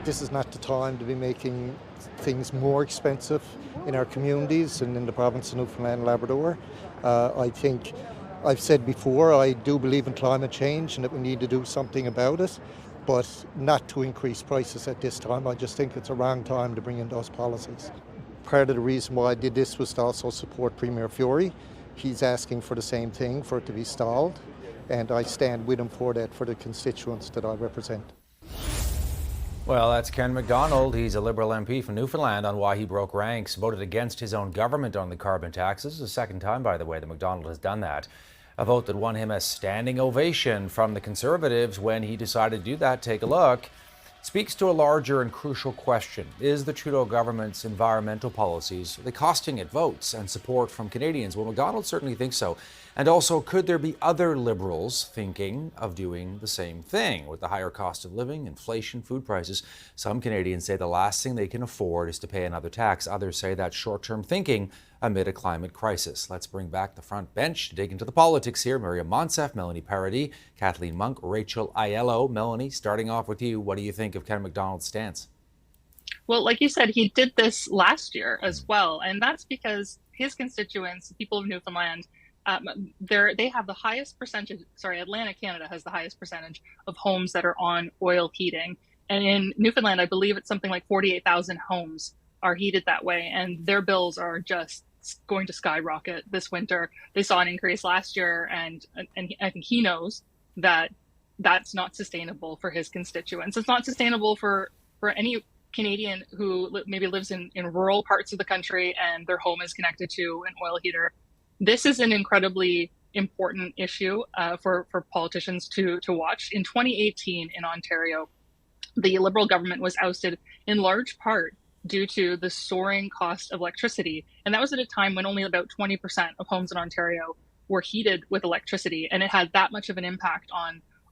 this is not the time to be making things more expensive in our communities and in the province of Newfoundland and Labrador. I think I've said before, I do believe in climate change and that we need to do something about it, but not to increase prices at this time. I just think it's a wrong time to bring in those policies. Part of the reason why I did this was to also support Premier Fury. He's asking for the same thing, for it to be stalled, and I stand with him for that, for the constituents that I represent. Well, that's Ken MacDonald. He's a Liberal MP from Newfoundland on why he broke ranks, voted against his own government on the carbon taxes. The second time, by the way, that MacDonald has done that. A vote that won him a standing ovation from the Conservatives when he decided to do that. Take a look. Speaks to a larger and crucial question. Is the Trudeau government's environmental policies, are they costing it votes and support from Canadians? Well, MacDonald certainly thinks so. And also, could there be other Liberals thinking of doing the same thing? With the higher cost of living, inflation, food prices, some Canadians say the last thing they can afford is to pay another tax. Others say that's short-term thinking amid a climate crisis. Let's bring back the front bench to dig into the politics here. Miriam Monsef, Melanie Paradis, Kathleen Monk, Rachel Aiello. Melanie, starting off with you, what do you think of Ken MacDonald's stance? Well, like you said, he did this last year as well, and that's because his constituents, the people of Newfoundland, they have the highest percentage. Sorry, Atlantic Canada has the highest percentage of homes that are on oil heating, and in Newfoundland, I believe it's something like 48,000 homes are heated that way, and their bills are just going to skyrocket this winter. They saw an increase last year, and I think he knows that that's not sustainable for his constituents. It's not sustainable for any Canadian who maybe lives in rural parts of the country and their home is connected to an oil heater. This is an incredibly important issue for politicians to watch. In 2018 in Ontario, the Liberal government was ousted in large part due to the soaring cost of electricity. And that was at a time when only about 20% of homes in Ontario were heated with electricity. And it had that much of an impact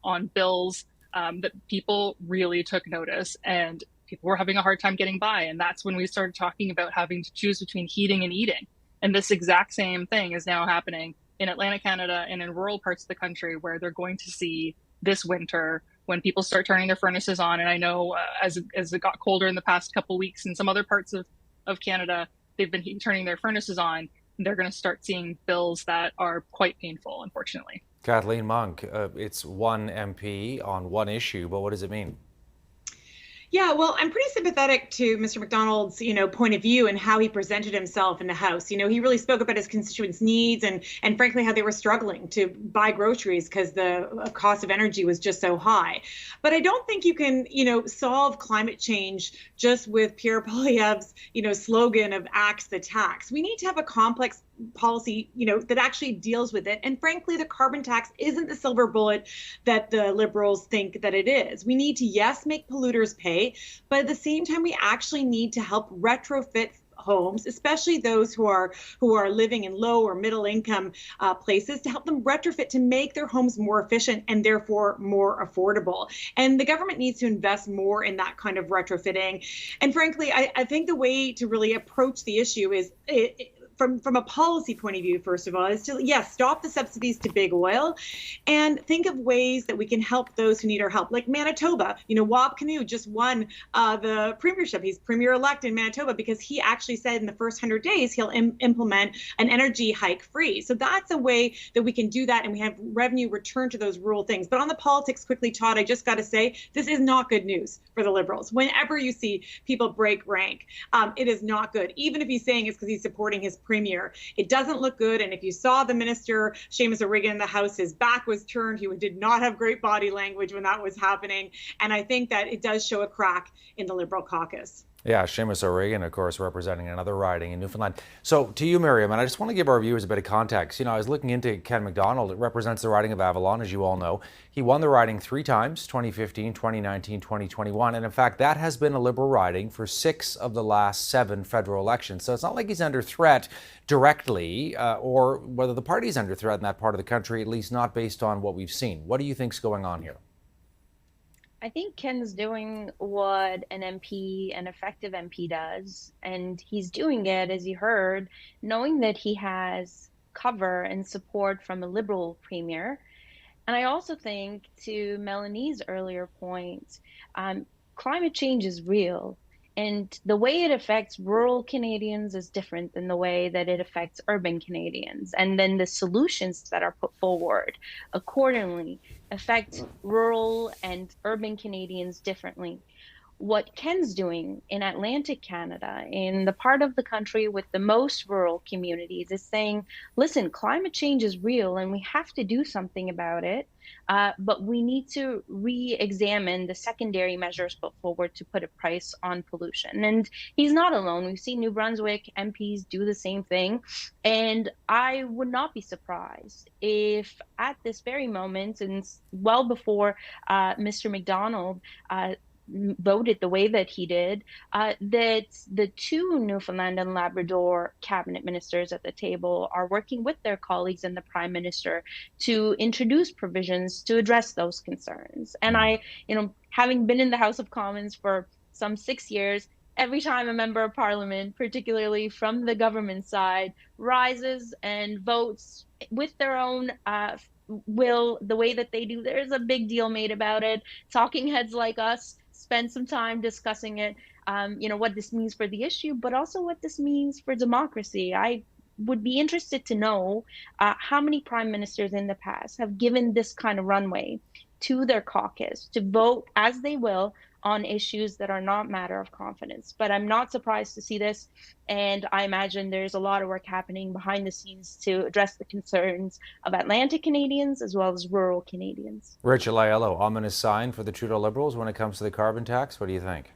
on bills that people really took notice, and people were having a hard time getting by. And that's when we started talking about having to choose between heating and eating. And this exact same thing is now happening in Atlantic Canada and in rural parts of the country, where they're going to see this winter when people start turning their furnaces on. And I know as it got colder in the past couple of weeks in some other parts of Canada, they've been turning their furnaces on. They're going to start seeing bills that are quite painful, unfortunately. Kathleen Monk, it's one MP on one issue, but what does it mean? Yeah, well, I'm pretty sympathetic to Mr. MacDonald's, point of view and how he presented himself in the House. He really spoke about his constituents' needs and frankly, how they were struggling to buy groceries because the cost of energy was just so high. But I don't think you can, solve climate change just with Pierre Poilievre's, slogan of axe the tax. We need to have a complex policy, that actually deals with it. And frankly, the carbon tax isn't the silver bullet that the Liberals think that it is. We need to, yes, make polluters pay, but at the same time, we actually need to help retrofit homes, especially those who are living in low or middle income places, to help them retrofit to make their homes more efficient and therefore more affordable. And the government needs to invest more in that kind of retrofitting. And frankly, I think the way to really approach the issue is from a policy point of view, first of all, is to, yes, stop the subsidies to big oil and think of ways that we can help those who need our help. Like Manitoba, Wab Kinew just won the premiership. He's premier-elect in Manitoba because he actually said in the first 100 days he'll implement an energy hike free. So that's a way that we can do that, and we have revenue return to those rural things. But on the politics, quickly, Todd, I just got to say, this is not good news for the Liberals. Whenever you see people break rank, it is not good. Even if he's saying it's because he's supporting his premier. It doesn't look good. And if you saw the minister, Seamus O'Regan, in the House, his back was turned. He did not have great body language when that was happening. And I think that it does show a crack in the Liberal caucus. Yeah, Seamus O'Regan, of course, representing another riding in Newfoundland. So to you, Miriam, and I just want to give our viewers a bit of context. I was looking into Ken MacDonald. It represents the riding of Avalon, as you all know. He won the riding 3 times, 2015, 2019, 2021. And in fact, that has been a Liberal riding for 6 of the last 7 federal elections. So it's not like he's under threat directly, or whether the party's under threat in that part of the country, at least not based on what we've seen. What do you think's going on here? I think Ken's doing what an MP, an effective MP does, and he's doing it, as you heard, knowing that he has cover and support from a Liberal premier. And I also think, to Melanie's earlier point, climate change is real. And the way it affects rural Canadians is different than the way that it affects urban Canadians. And then the solutions that are put forward accordingly affect rural and urban Canadians differently. What Ken's doing in Atlantic Canada, in the part of the country with the most rural communities, is saying, listen, climate change is real and we have to do something about it. But we need to re examine the secondary measures put forward to put a price on pollution. And he's not alone. We've seen New Brunswick MPs do the same thing. And I would not be surprised if at this very moment, and well before Mr. McDonald voted the way that he did, that the two Newfoundland and Labrador cabinet ministers at the table are working with their colleagues and the Prime Minister to introduce provisions to address those concerns. And I, having been in the House of Commons for some 6 years, every time a member of parliament, particularly from the government side, rises and votes with their own will, the way that they do, there's a big deal made about it. Talking heads like us spend some time discussing it, what this means for the issue, but also what this means for democracy. I would be interested to know how many prime ministers in the past have given this kind of runway to their caucus to vote as they will on issues that are not matter of confidence. But I'm not surprised to see this, and I imagine there's a lot of work happening behind the scenes to address the concerns of Atlantic Canadians as well as rural Canadians. Rachel Aiello, ominous sign for the Trudeau Liberals when it comes to the carbon tax. What do you think?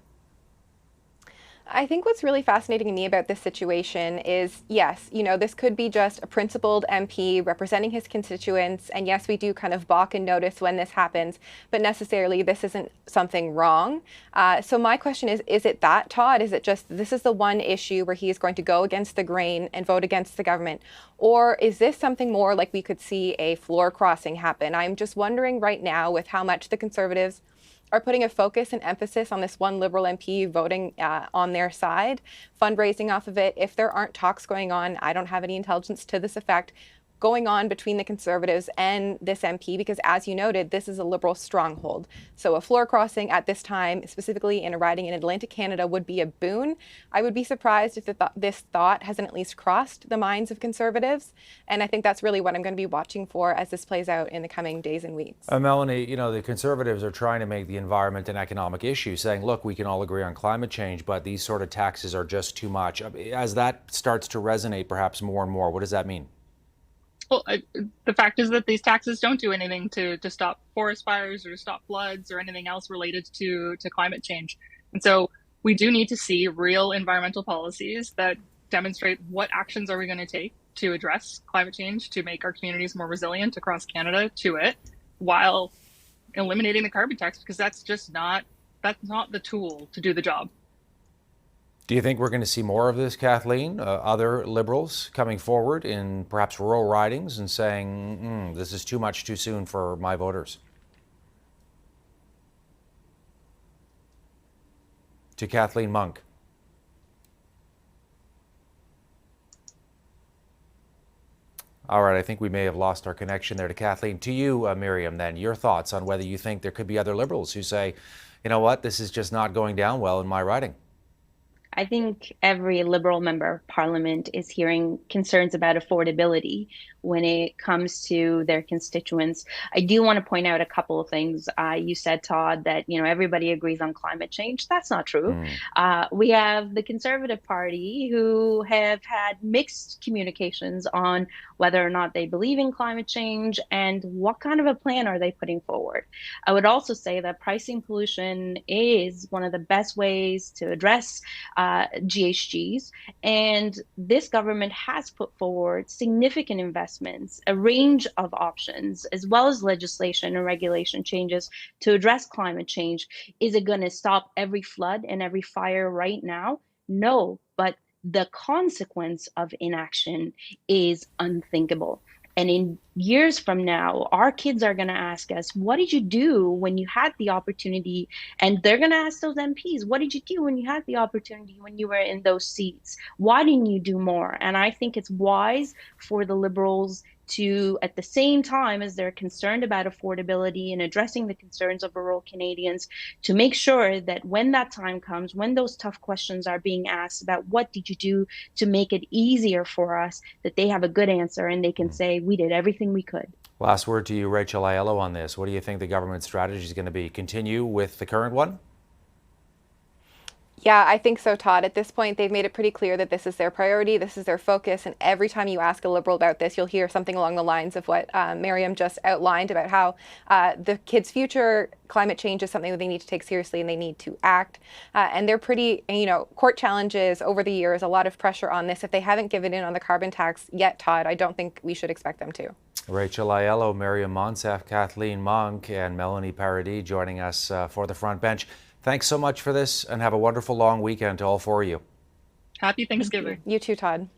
I think what's really fascinating to me about this situation is, yes, this could be just a principled MP representing his constituents. And yes, we do kind of balk and notice when this happens, but necessarily this isn't something wrong. So my question is it that, Todd? Is it just this is the one issue where he is going to go against the grain and vote against the government? Or is this something more like we could see a floor crossing happen? I'm just wondering right now with how much the Conservatives are putting a focus and emphasis on this one Liberal MP voting on their side, fundraising off of it. If there aren't talks going on, I don't have any intelligence to this effect, going on between the Conservatives and this MP, because as you noted, this is a Liberal stronghold. So a floor crossing at this time, specifically in a riding in Atlantic Canada, would be a boon. I would be surprised if this thought hasn't at least crossed the minds of Conservatives. And I think that's really what I'm going to be watching for as this plays out in the coming days and weeks. Melanie, the Conservatives are trying to make the environment an economic issue, saying, look, we can all agree on climate change, but these sort of taxes are just too much. As that starts to resonate perhaps more and more, what does that mean? Well, the fact is that these taxes don't do anything to stop forest fires or to stop floods or anything else related to climate change. And so we do need to see real environmental policies that demonstrate what actions are we going to take to address climate change, to make our communities more resilient across Canada to it, while eliminating the carbon tax, because that's not the tool to do the job. Do you think we're going to see more of this, Kathleen? Other Liberals coming forward in perhaps rural ridings and saying, this is too much too soon for my voters? To Kathleen Monk. All right, I think we may have lost our connection there to Kathleen. To you, Miriam, then, your thoughts on whether you think there could be other Liberals who say, you know what, this is just not going down well in my riding. I think every Liberal member of Parliament is hearing concerns about affordability when it comes to their constituents. I do want to point out a couple of things. You said, Todd, that everybody agrees on climate change. That's not true. We have the Conservative Party who have had mixed communications on whether or not they believe in climate change and what kind of a plan are they putting forward. I would also say that pricing pollution is one of the best ways to address GHGs, and this government has put forward significant investments, a range of options, as well as legislation and regulation changes to address climate change. Is it going to stop every flood and every fire right now? No, but the consequence of inaction is unthinkable. And in years from now, our kids are going to ask us, what did you do when you had the opportunity? And they're going to ask those MPs, what did you do when you had the opportunity, when you were in those seats? Why didn't you do more? And I think it's wise for the Liberals to, at the same time as they're concerned about affordability and addressing the concerns of rural Canadians, to make sure that when that time comes, when those tough questions are being asked about what did you do to make it easier for us, that they have a good answer and they can say, we did everything we could. Last word to you, Rachel Aiello, on this. What do you think the government strategy is going to be? Continue with the current one? Yeah, I think so, Todd. At this point, they've made it pretty clear that this is their priority, this is their focus, and every time you ask a Liberal about this, you'll hear something along the lines of what Miriam just outlined about how the kids' future, climate change is something that they need to take seriously and they need to act. And they're pretty, court challenges over the years, a lot of pressure on this. If they haven't given in on the carbon tax yet, Todd, I don't think we should expect them to. Rachel Aiello, Miriam Monsef, Kathleen Monk, and Melanie Paradis joining us for the front bench. Thanks so much for this, and have a wonderful long weekend to all four of you. Happy Thanksgiving. You too, Todd.